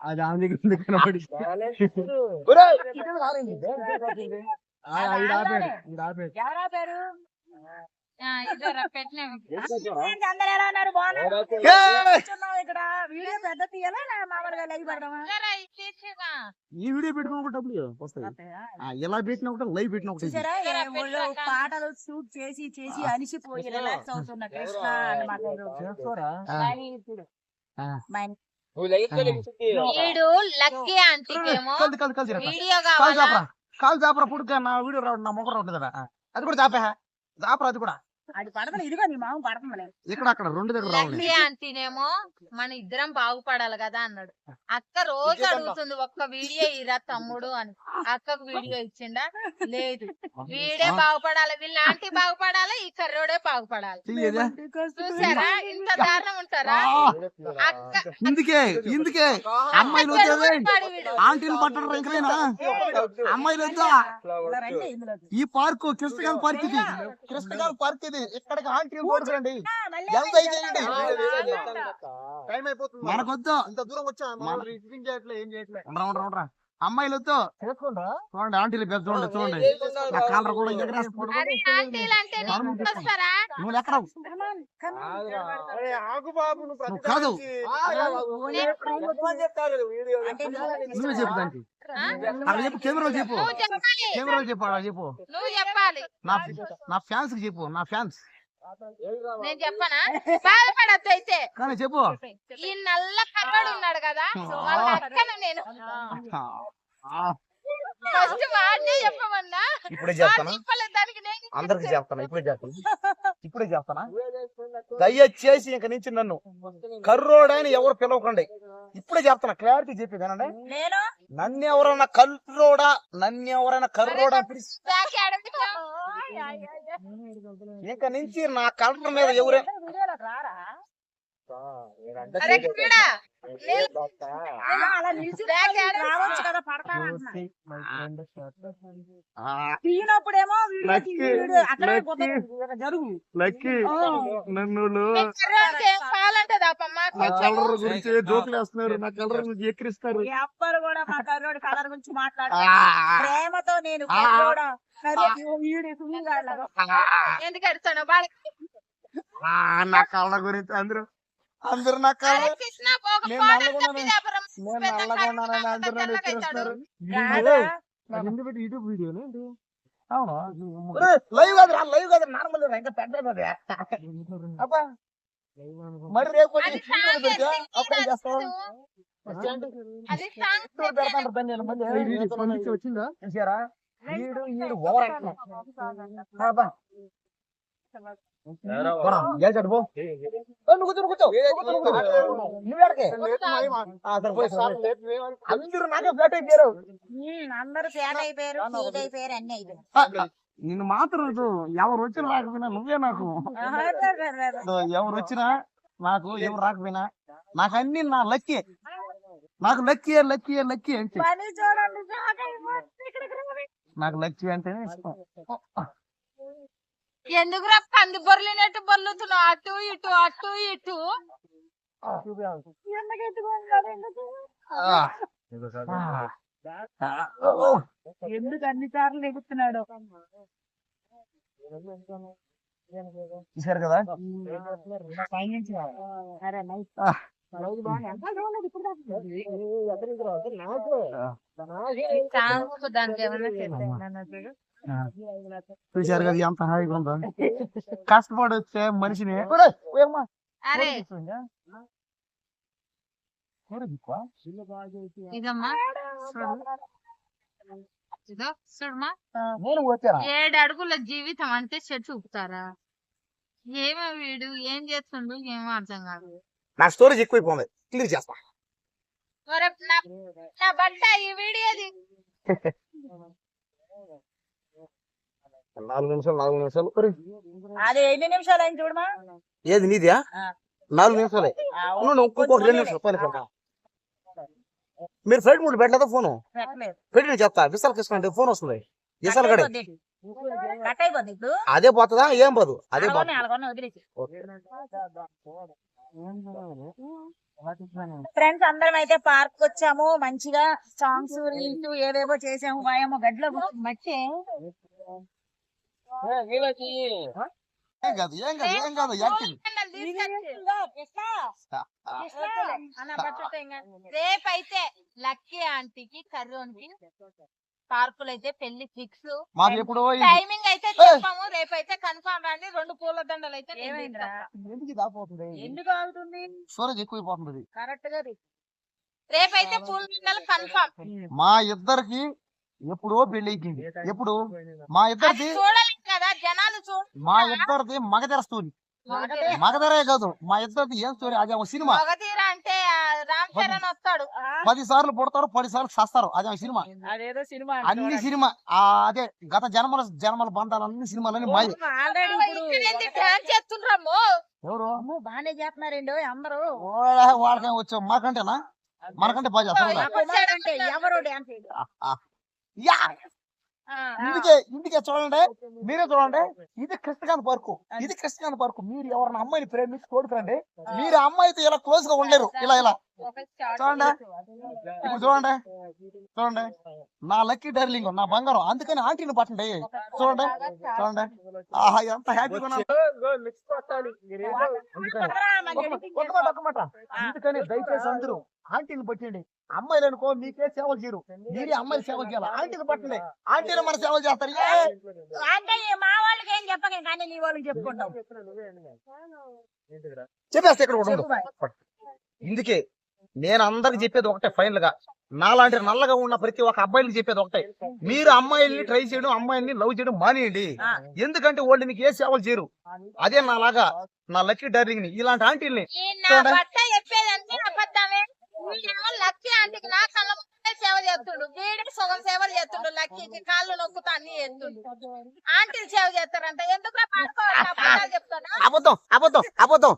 అది ఆమె దగ్గర కనబడి అందరు ఎలా ఉన్నారు? బాగున్నారు. ఇక్కడ వీడియో పెద్ద తీయాలా మామూలుగా లైవ్ పెడదామా? ఈ వీడియో పెట్టుకున్న డబ్బులు వస్తాయి. ఎలా పెట్టినా ఒకటి లైవ్ పెట్టినా ఒకటి. పాటలు షూట్ చేసి చేసి అలిసిపోయి రిలాక్స్ అవుతున్న కృష్ణ కాలు చాపరా పుడుక నా వీడియో రావడం నా మొక్క రావట్లేదు కదా, అది కూడా చాపా చాపరా, అది కూడా అది పడతలే. ఇదిగో నీ మామ పడుతుంది ఇక్కడ అక్కడ రెండు దగ్గర రావాలి. అంటేనేమో మన ఇద్దరం బాగుపడాలి కదా అన్నాడు. అక్క రోజు అడుగుతుంది ఒక్క వీడియో ఇరా తమ్ముడు అని. అక్కకు వీడియో ఇచ్చిండా? లేదు. వీడే బాగుపడాలి, వీళ్ళంటి బాగుపడాలి, ఈ కర్రోడే బాగుపడాలి. చూసారా ఇంత దారుణం ఉంటారా? ఇందుకే అమ్మాయిలు ఆంటీలు పట్టడం ఇంకైనా అమ్మాయిలు ఈ పార్కు కృష్ణగాన్ పార్క్, ఇది కృష్ణగాన్ పార్క్, ఇది ఇక్కడికి ఆంటీలు పోడుకోండి, ఎంజాయ్ చేయండి. మనకొద్దు ఇంత దూరం వచ్చా ఏం చేయట్లేదు. అమ్మాయిలు వద్దు చూడండి, ఆంటీలు పెద్ద చూడండి చూడండి, నా కాలర్ కూడా నువ్వు ఎక్కడ కాదు నువ్వే చెప్పు దానికి. అక్కడ చెప్పు, కెమెరాలు చెప్పు, కెమెరాలు చెప్పు, అలా చెప్పు. నా ఫ్యాన్స్ కి చెప్పు, నా ఫ్యాన్స్. నేను చెప్పనా? బాధపడద్దు అయితే కానీ చెప్పు. ఈ నల్ల కర్రోడు ఉన్నాడు కదా, వాళ్ళ అక్కను నేను ఫస్ట్ వాడినే చెప్పమన్నా. ఇప్పుడే చెప్తాను, అందరికి చెప్తాను, ఇప్పుడే చెప్తానా. దయచేసి ఇంక నుంచి నన్ను కర్రోడని ఎవరు పిలవకండి, ఇప్పుడే చెప్తాను, క్లారిటీ చెప్పేదానండి. నన్ను ఎవరైనా కర్రోడా ఇంక నుంచి నా కలర్ మీద ఎవరే తీయనప్పుడేమో నన్ను కలర్ గురించి జోకులు వేస్తున్నారు, నా కలర్ గురించి ఎక్కిరిస్తారు. ఎవ్వరు కూడా మా కర్రోడు కలర్ గురించి మాట్లాడారు. ప్రేమతో నేను ఎందుకు అడుగుతాను నా కలర్ గురించి అందరూ నా కలర్ యూట్యూబ్ వీడియో లైవ్ కాదు, లైవ్ కాదు, నార్మల్ ఇంకా పెద్ద అబ్బా. మరి రేపు వచ్చిందా చూసారా? వీడు ఓవర్ అందరూ నాకే ఫ్లాట్ అయిపోయారు, అందరూ ఫ్లాట్ అయిపోయారు, సీట్ అయిపోయారు, అన్ని అయిపోయారు. నిన్ను మాత్రం ఎవరు వచ్చినా రాకపోయినా నువ్వే నాకు, ఎవరు వచ్చినా నాకు ఎవరు రాకపోయినా నాకు అన్ని నా లక్కీ, నాకు లక్కీ లక్కీ లక్కీ అంటే నాకు లక్కీ అంటేనే ఇష్టం. ఎందుకు రా పంది బొర్లినట్టు బొర్లుతున్నావు అటు ఇటు అటు ఇటు? ఎందుకు అన్ని సార్లు ఎగుతున్నాడు? చూసారు కదా? చూసారు కదా ఎంత హాయిగా ఉందో. కష్టపడి వచ్చే మనిషిని నేను వచ్చాను. 7 అడుగుల జీవితం అంటే చెట్టు చూపుతారా? ఏమో వీడు ఏం చేస్తుండు ఏమో అర్థం కాదు. నా స్టోరేజ్ ఎక్కువైపోయింది, క్లియర్ చేస్తా. నా బట్ట ఈ వీడియోది 4 నిమిషాలు అది 8 నిమిషాలు అయింది చూడమా. ఏది నీదియా? 4 నిమిషాలే. ఇంకొక 2 నిమిషాలు మీరు ఫ్లైట్ మోడ్ పెట్టలేదా? ఫోన్ పెట్టి చెప్తా. విశాల్ కృష్ణ ఫోన్ వస్తుంది, విశాల్ గడి అదే పోతుందా? ఏం పోదు, అదే ఫ్రెండ్స్ అందరం అయితే పార్క్ వచ్చాము, మంచిగా సాంగ్స్ రీల్స్ ఏవేవో చేసాము. వాయమ్మ గడ్లో మట్టి ఏం కాదు యాక్టింగ్. రేపైతే లక్కీ ఆంటీకి కర్రోనికి పార్కులు అయితే పెళ్లి ఫిక్స్. మాకు ఎప్పుడు టైమింగ్ అయితే చెప్పాము, రేపైతే కన్ఫర్మ్ రండి. 2 పూల దండలు అయితే ఏమైందిరా? ఎందుకు దాపోతుంది? ఎందుకు ఆగుతుంది? స్టోరేజ్ ఎక్కువైపోతుంది. కరెక్ట్ గా రేపైతే పూల దండలు కన్ఫర్మ్. మా ఇద్దరికి ఎప్పుడో పెళ్లి అయిపోయింది. ఎప్పుడు మా ఇద్దరిది చూడలేదు కదా జనాలు మా ఇద్దరిది మగధర స్టోరీ. మగధరే కాదు మా ఇద్దరిది ఏం స్టోరీ, అది ఒక సినిమా. మగధీర అంటే రామ్ చరణ్ వస్తాడు. 10 సార్లు పుడతారు, 10 సార్లు సస్తారు. అది ఒక సినిమా. అదేదో సినిమా అన్ని సినిమా అదే గత జన్మల బంధాలు అన్ని సినిమాలన్నీ మాయ. ఆల్రెడీ ఇప్పుడు డాన్స్ చేస్తుండ్రమ్మో. ఎవరు బాగానే చేస్తున్నారండి అందరూ. వాళ్ళకేం వచ్చావు, మాకంటేనా? మనకంటే బాగా చేస్తారు. అంటే ఎవరు డాన్స్ యా ఇందుకే చూడండి, మీరే చూడండి. ఇది కృష్ణకాంత్ పార్కు. మీరు ఎవరైనా అమ్మాయిని ప్రేమించి తోడుకండి. మీరు ఆ అమ్మాయితో ఇలా క్లోజ్ గా ఉండలేరు. ఇలా చూడండి, ఇప్పుడు చూడండి నా లక్కీ డార్లింగ్, నా బంగారం. అందుకని ఆంటీని పట్టండి. చూడండి ఆహా ఎంత హ్యాపీగా ఉన్నా. ఒక మాట అందుకని దయచేసి అందరూ ఆంటీని పట్టండి. అమ్మాయిలు అనుకో మీకే సేవలు చేయరు, మీరే అమ్మాయిలు సేవలు చేయాలి. ఆంటీని పట్టండి, ఆంటీని మన సేవలు చేస్తారు. అంటే మా వాళ్ళకి ఏం చెప్పక కానీ నీ వాళ్ళకి చెప్పుకుంటాం. చెప్పేస్తే ఇక్కడ కూడా ఉండదు. ఇందుకే నేను అందరికి చెప్పేది ఒకటే, ఫైనల్ గా నాలాంటి నల్లగా ఉన్న ప్రతి ఒక్క అబ్బాయిలకి చెప్పేది ఒకటే, మీరు అమ్మాయిల్ని ట్రై చేయడం, అమ్మాయిల్ని లవ్ చేయడం మానేయండి. ఎందుకంటే వాళ్ళు మీకు ఏ సేవలు చేయరు. అదే నాలాగా నా లక్కీ డార్లింగ్ ని ఇలాంటి ఆంటీల్ని చెప్పేదంటే అబద్ధమే. వీడేమో లక్కీ ఆంటీకి నా కళ్ళ ముందే సేవ చేస్తుండు, వీడే సగం సేవలు చేస్తుండు. లక్కీకి కాళ్ళు నొక్కుతా అన్ని చేస్తుండు. ఆంటీని సేవ చేస్తారంట. ఎందుకు చెప్తాను అబద్ధం